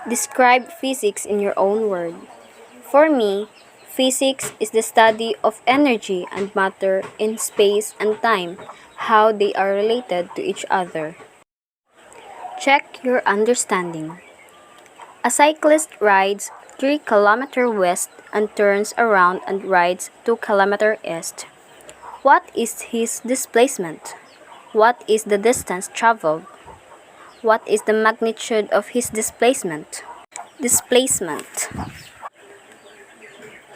Describe physics in your own word. For me, physics is the study of energy and matter in space and time, how they are related to each other. Check your understanding. A cyclist rides 3 km west and turns around and rides 2 km east. What is his displacement? What is the distance traveled? What is the magnitude of his displacement? Displacement.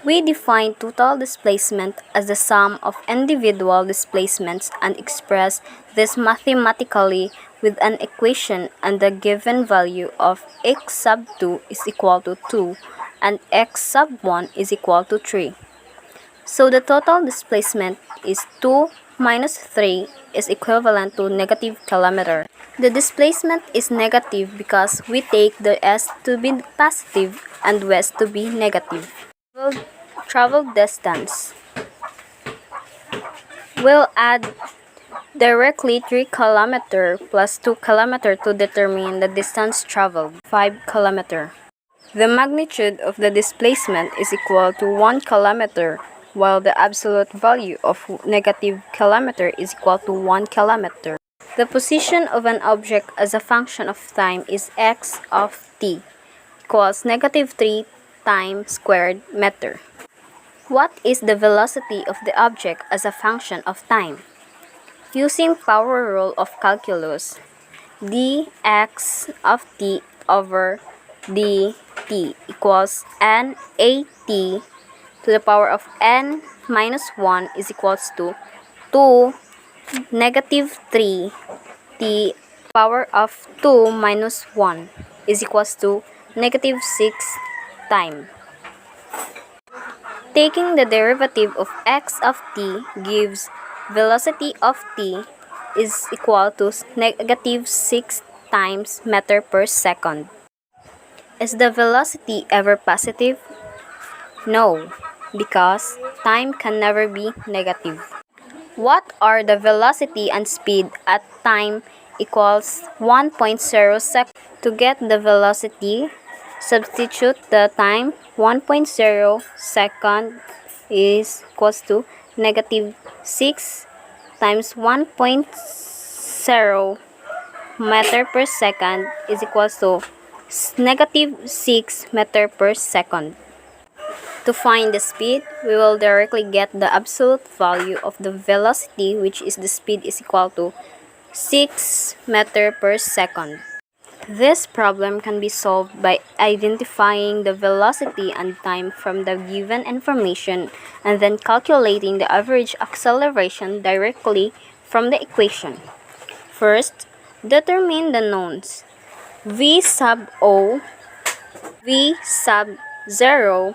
We define total displacement as the sum of individual displacements and express this mathematically with an equation and the given value of x sub 2 is equal to 2 and x sub 1 is equal to 3. So the total displacement is 2 minus 3 is equivalent to negative kilometer. The displacement is negative because we take the s to be positive and west to be negative. Travel distance. We'll add directly 3 km plus 2 km to determine the distance traveled, 5 km. The magnitude of the displacement is equal to 1 km, while the absolute value of negative kilometer is equal to 1 km. The position of an object as a function of time is x of t equals negative 3 time squared meter. What is the velocity of the object as a function of time? Using power rule of calculus, dx of t over dt equals n at to the power of n minus 1 is equals to 2 negative 3 t power of 2 minus 1 is equals to negative 6 time. Taking the derivative of x of t gives velocity of t is equal to negative 6 times meter per second. Is the velocity ever positive? No, because time can never be negative. What are the velocity and speed at time equals 1.0 seconds? To get the velocity, substitute the time 1.0 second is equals to negative 6 times 1.0 meter per second is equals to negative 6 meter per second. To find the speed, we will directly get the absolute value of the velocity, which is the speed is equal to 6 meter per second. This problem can be solved by identifying the velocity and time from the given information and then calculating the average acceleration directly from the equation. First, determine the knowns. V sub O, V sub 0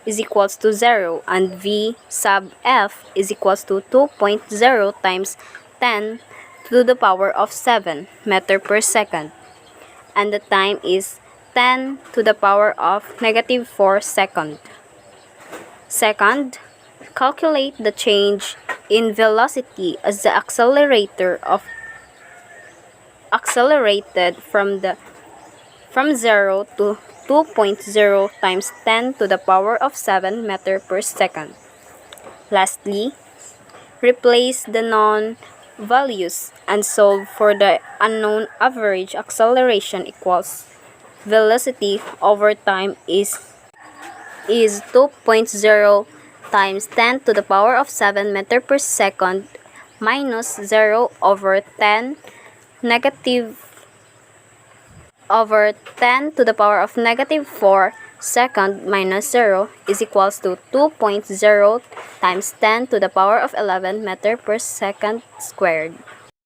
is equals to 0 and V sub F is equals to 2.0 times 10 to the power of 7 meter per second. And the time is 10 to the power of negative 4 seconds. Second, calculate the change in velocity as the accelerated from 0 to 2.0 times 10 to the power of 7 meter per second. Lastly, replace the known values and solve for the unknown average acceleration equals velocity over time is 2.0 times 10 to the power of 7 meter per second minus 0 over 10 negative over 10 to the power of negative 4 second minus 0 is equals to 2.0 times 10 to the power of 11 meter per second squared.